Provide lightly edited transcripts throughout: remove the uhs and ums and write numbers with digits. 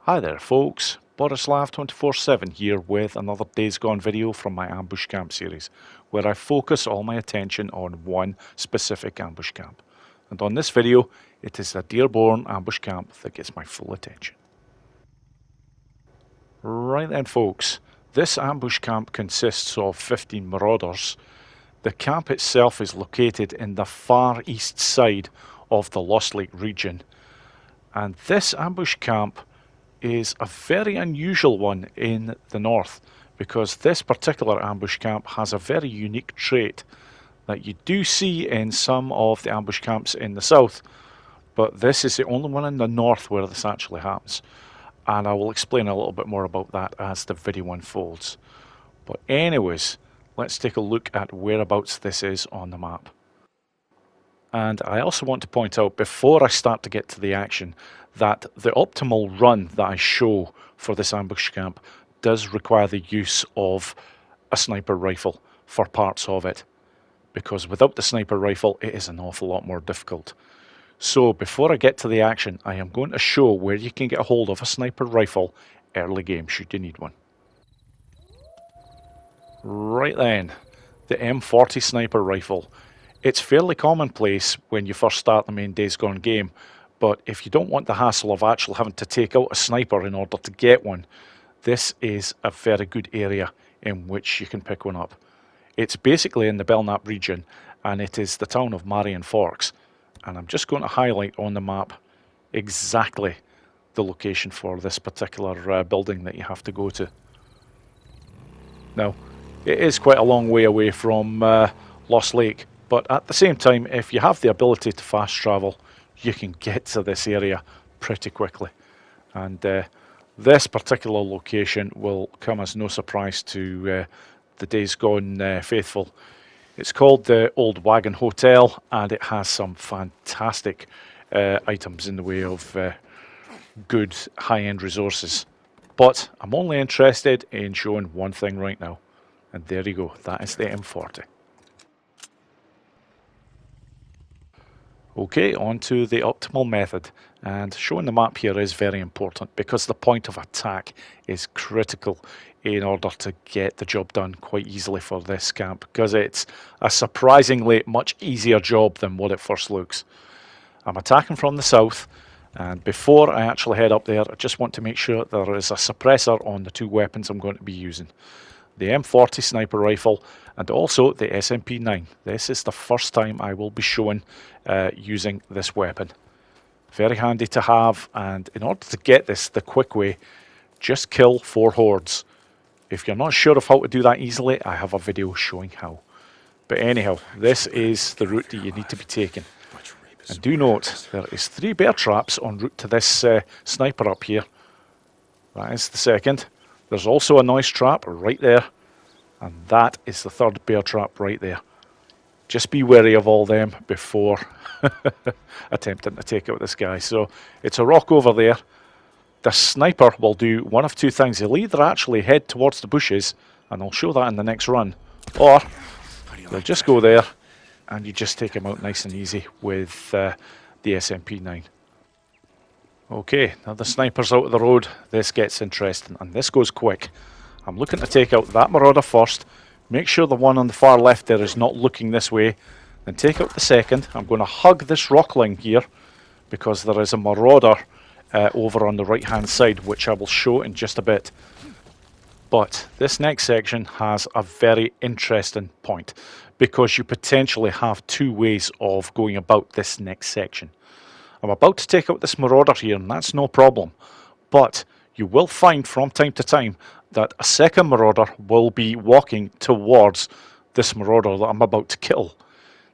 Hi there folks, Borislav247 here with another Days Gone video from my ambush camp series, where I focus all my attention on one specific ambush camp. And on this video, it is the Deerborn ambush camp that gets my full attention. Right then folks, this ambush camp consists of 15 marauders. The camp itself is located in the far east side of the Lost Lake region. And this ambush camp is a very unusual one in the north, because this particular ambush camp has a very unique trait that you do see in some of the ambush camps in the south, but this is the only one in the north where this actually happens, and I will explain a little bit more about that as the video unfolds. But anyways, let's take a look at whereabouts this is on the map. And I also want to point out, before I start to get to the action, that the optimal run that I show for this ambush camp does require the use of a sniper rifle for parts of it, because without the sniper rifle it is an awful lot more difficult. So before I get to the action, I am going to show where you can get a hold of a sniper rifle early game should you need one. Right then, the M40 sniper rifle. It's fairly commonplace when you first start the main Days Gone game, but if you don't want the hassle of actually having to take out a sniper in order to get one, this is a very good area in which you can pick one up. It's basically in the Belknap region, and it is the town of Marion Forks, and I'm just going to highlight on the map exactly the location for this particular building that you have to go to. Now, it is quite a long way away from Lost Lake, but at the same time, if you have the ability to fast travel, you can get to this area pretty quickly. And this particular location will come as no surprise to the Days Gone faithful. It's called the Old Wagon Hotel, and it has some fantastic items in the way of good high-end resources. But I'm only interested in showing one thing right now, and there you go, that is the M40. Okay, on to the optimal method, and showing the map here is very important because the point of attack is critical in order to get the job done quite easily for this camp, because it's a surprisingly much easier job than what it first looks. I'm attacking from the south, and before I actually head up there, I just want to make sure there is a suppressor on the two weapons I'm going to be using. The M40 sniper rifle and also the SMP-9. This is the first time I will be showing using this weapon. Very handy to have, and in order to get this the quick way, just kill 4 hordes. If you're not sure of how to do that easily, I have a video showing how. But anyhow, this is the route that you need to be taking. And do note, there is 3 bear traps en route to this sniper up here. That is the second. There's also a noise trap right there, and that is the 3rd bear trap right there. Just be wary of all them before attempting to take out this guy. So it's a rock over there. The sniper will do one of 2 things. He'll either actually head towards the bushes, and I'll show that in the next run, or he'll just go there and you just take him out nice and easy with the SMP-9. Okay, now the sniper's out of the road. This gets interesting, and this goes quick. I'm looking to take out that marauder first. Make sure the one on the far left there is not looking this way. Then take out the second. I'm going to hug this rockling here, because there is a marauder over on the right hand side, which I will show in just a bit. But this next section has a very interesting point, because you potentially have 2 ways of going about this next section. I'm about to take out this marauder here, and that's no problem, but you will find from time to time that a second marauder will be walking towards this marauder that I'm about to kill.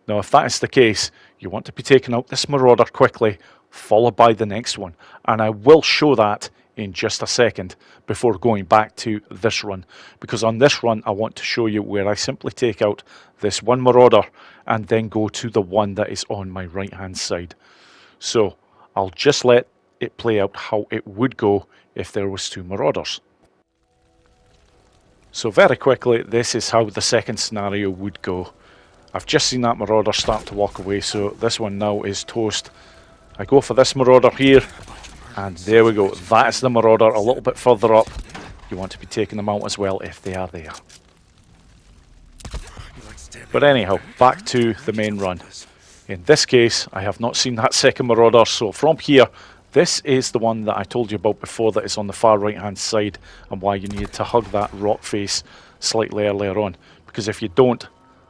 Now, if that is the case, you want to be taking out this marauder quickly, followed by the next one, and I will show that in just a second before going back to this run, because on this run I want to show you where I simply take out this one marauder and then go to the one that is on my right hand side. So I'll just let it play out how it would go if there was 2 marauders. So very quickly, this is how the second scenario would go. I've just seen that marauder start to walk away, so this one now is toast. I go for this marauder here, And there we go. That's the marauder a little bit further up. You want to be taking them out as well if they are there. But anyhow, back to the main run. In this case, I have not seen that second marauder, so from here, this is the one that I told you about before that is on the far right hand side, and why you need to hug that rock face slightly earlier on. Because if you don't,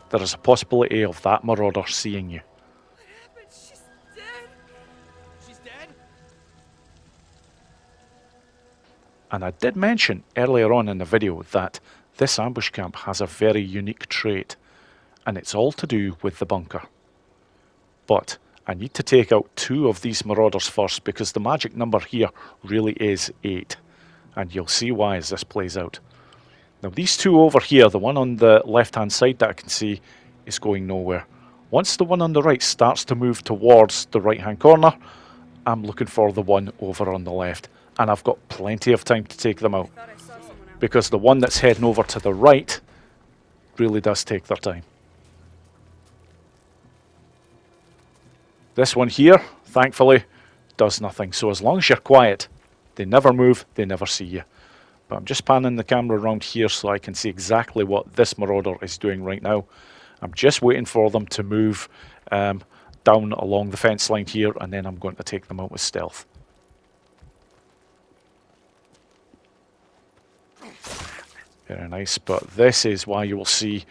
there is a possibility of that marauder seeing you. She's dead. She's dead? And I did mention earlier on in the video that this ambush camp has a very unique trait, and it's all to do with the bunker. But I need to take out 2 of these marauders first, because the magic number here really is 8, and you'll see why as this plays out. Now these 2 over here, the one on the left hand side that I can see, is going nowhere. Once the one on the right starts to move towards the right hand corner, I'm looking for the one over on the left, and I've got plenty of time to take them out, because the one that's heading over to the right really does take their time. This one here, thankfully, does nothing. So as long as you're quiet, they never move, they never see you. But I'm just panning the camera around here so I can see exactly what this marauder is doing right now. I'm just waiting for them to move down along the fence line here, and then I'm going to take them out with stealth. Very nice, but this is why you will see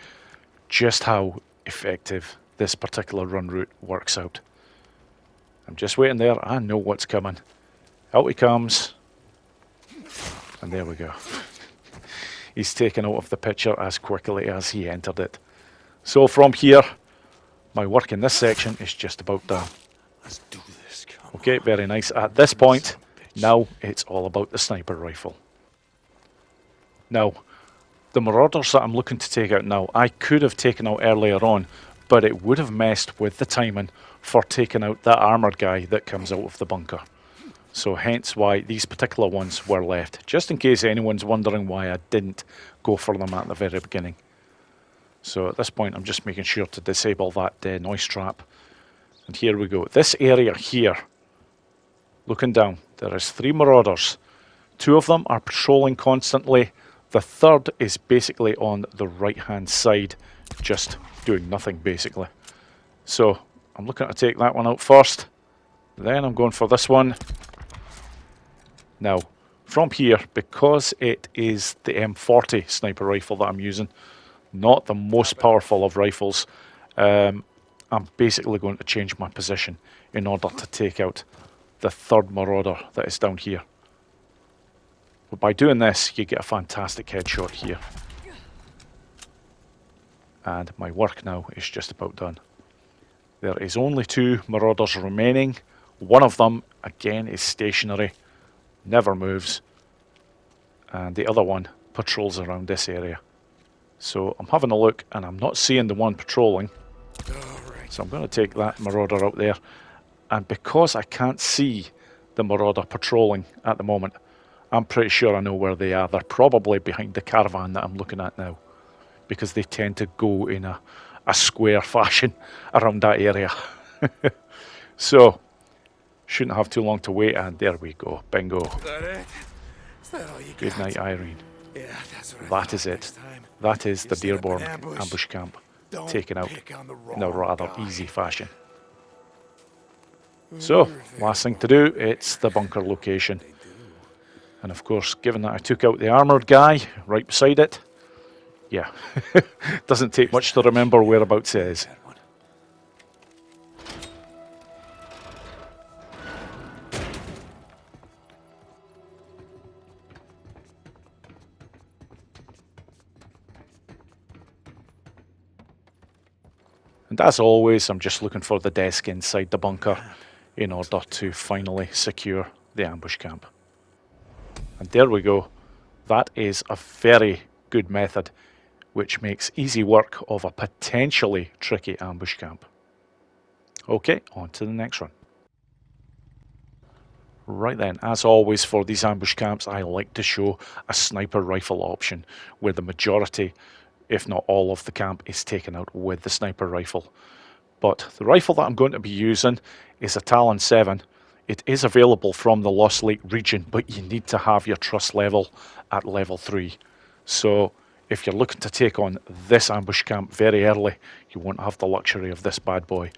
just how effective this particular run route works out. I'm just waiting there. I know what's coming. Out he comes. And there we go. He's taken out of the picture as quickly as he entered it. So from here, my work in this section is just about done. Let's do this. Okay, very nice. At this point, now it's all about the sniper rifle. Now, the marauders that I'm looking to take out now, I could have taken out earlier on, but it would have messed with the timing for taking out that armoured guy that comes out of the bunker. So hence why these particular ones were left, just in case anyone's wondering why I didn't go for them at the very beginning. So at this point I'm just making sure to disable that noise trap. And here we go. This area here, looking down, there is 3 marauders. 2 of them are patrolling constantly. The third is basically on the right hand side, just doing nothing basically. So I'm looking to take that one out first. Then I'm going for this one. Now, from here, because it is the M40 sniper rifle that I'm using, not the most powerful of rifles, I'm basically going to change my position in order to take out the third marauder that is down here. But by doing this, you get a fantastic headshot here. And my work now is just about done. There is only 2 marauders remaining. One of them, again, is stationary, never moves. And the other one patrols around this area. So I'm having a look and I'm not seeing the one patrolling. So I'm going to take that marauder out there. And because I can't see the marauder patrolling at the moment, I'm pretty sure I know where they are. They're probably behind the caravan that I'm looking at now, because they tend to go in a square fashion around that area. So, shouldn't have too long to wait, and there we go. Bingo. Is that it? Is that all you Good got? night, Irene. Yeah, that's what I That thought is it. next time. That is the You set up an DEERBORN ambush camp, Don't taken out pick on the in a wrong rather guy. easy fashion. So, last thing to do, it's the bunker location. And of course, given that I took out the armoured guy right beside it, yeah, doesn't take much to remember whereabouts it is. And as always, I'm just looking for the desk inside the bunker in order to finally secure the ambush camp. And there we go. That is a very good method, which makes easy work of a potentially tricky ambush camp. Okay, on to the next one. Right then, as always for these ambush camps, I like to show a sniper rifle option where the majority, if not all of the camp, is taken out with the sniper rifle. But the rifle that I'm going to be using is a Talon 7. it is available from the Lost Lake region, but you need to have your trust level at level 3. So if you're looking to take on this ambush camp very early, you won't have the luxury of this bad boy.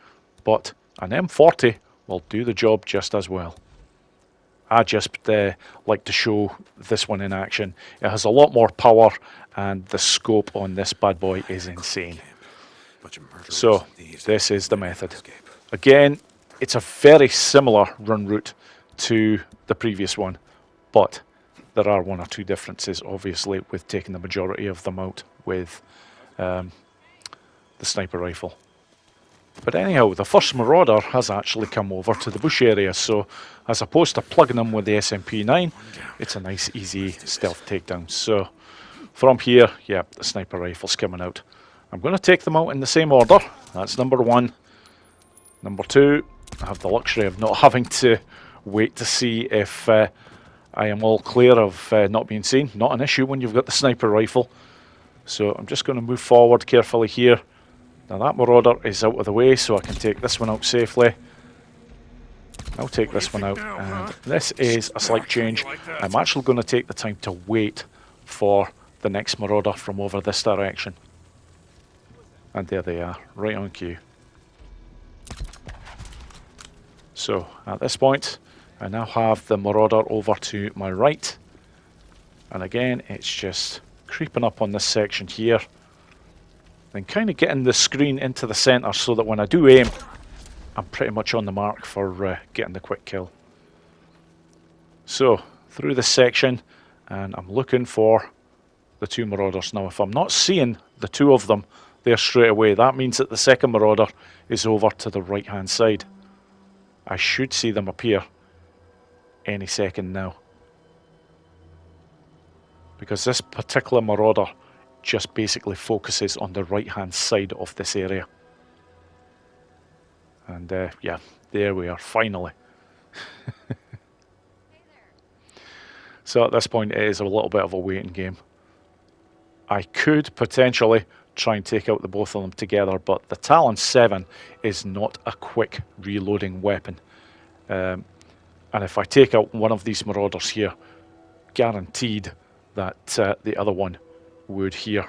But an M40 will do the job just as well. I just like to show this one in action. It has a lot more power, and the scope on this bad boy is insane. So this is the method. Again, it's a very similar run route to the previous one, but there are one or two differences, obviously, with taking the majority of them out with the sniper rifle. But anyhow, the first marauder has actually come over to the bush area, so as opposed to plugging them with the SMP-9, it's a nice, easy stealth takedown. So from here, yeah, the sniper rifle's coming out. I'm going to take them out in the same order. That's number 1. Number 2, I have the luxury of not having to wait to see if I am all clear of not being seen. Not an issue when you've got the sniper rifle. So I'm just going to move forward carefully here. Now that marauder is out of the way, so I can take this one out safely. I'll take this one out, and this is a slight change. I'm actually going to take the time to wait for the next marauder from over this direction. And there they are, right on cue. So at this point, I now have the marauder over to my right. And again, it's just creeping up on this section here. Then kind of getting the screen into the centre so that when I do aim, I'm pretty much on the mark for getting the quick kill. So, through this section, and I'm looking for the 2 marauders. Now, if I'm not seeing the 2 of them there straight away, that means that the second marauder is over to the right-hand side. I should see them appear any second now. Because this particular marauder just basically focuses on the right-hand side of this area. And yeah, there we are, finally. So at this point, it is a little bit of a waiting game. I could potentially try and take out the both of them together, but the Talon 7 is not a quick reloading weapon. And if I take out one of these marauders here, guaranteed that the other one would hear.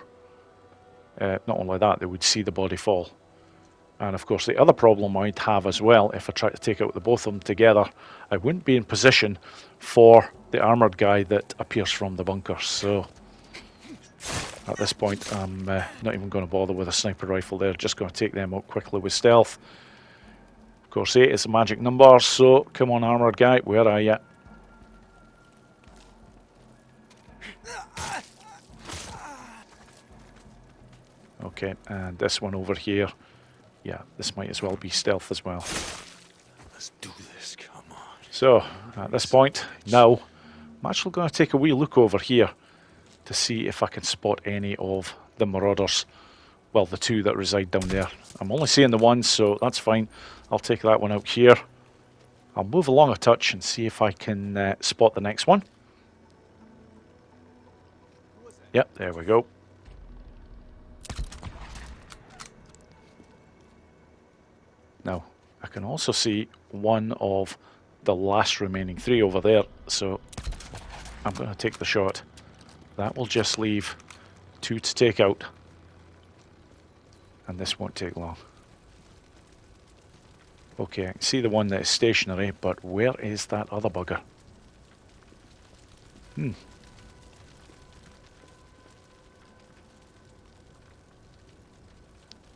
Not only that, they would see the body fall. And of course the other problem I'd have as well, if I try to take out the both of them together, I wouldn't be in position for the armoured guy that appears from the bunker. So at this point I'm not even going to bother with a sniper rifle there, just going to take them out quickly with stealth. Of course 8 is a magic number, so come on armoured guy, where are you? Okay, and this one over here, yeah, this might as well be stealth as well. Let's do this, come on. So, at this point, now, I'm actually going to take a wee look over here to see if I can spot any of the marauders. Well, the 2 that reside down there. I'm only seeing the one, so that's fine. I'll take that one out here. I'll move along a touch and see if I can spot the next one. Yep, there we go. Now, I can also see one of the last remaining 3 over there, so I'm going to take the shot. That will just leave 2 to take out, and this won't take long. Okay, I can see the one that is stationary, but where is that other bugger?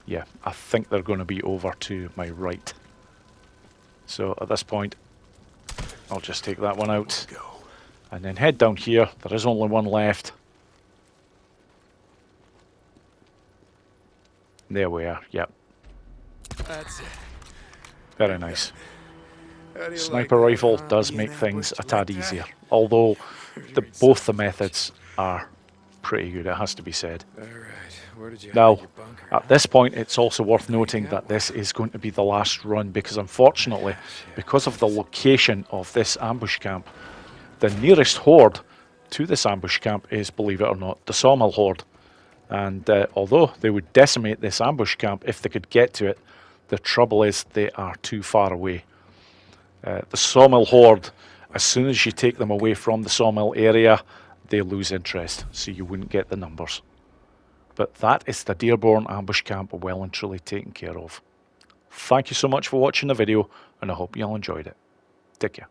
Yeah, I think they're going to be over to my right. So at this point, I'll just take that one out. And then head down here. There is only one left. There we are, yep. That's it. Very nice. How do you Sniper like rifle that, does huh? make Being things a ambushed tad like that? easier. Although both the methods are pretty good, it has to be said. All right, where did you Now, hide your bunker? at this point, it's also worth noting that this is going to be the last run, because unfortunately, because of the location of this ambush camp, the nearest horde to this ambush camp is, believe it or not, the Sawmill Horde. And although they would decimate this ambush camp if they could get to it, the trouble is they are too far away. The sawmill horde, as soon as you take them away from the sawmill area, they lose interest, so you wouldn't get the numbers. But that is the Deerborn ambush camp well and truly taken care of. Thank you so much for watching the video, and I hope you all enjoyed it. Take care.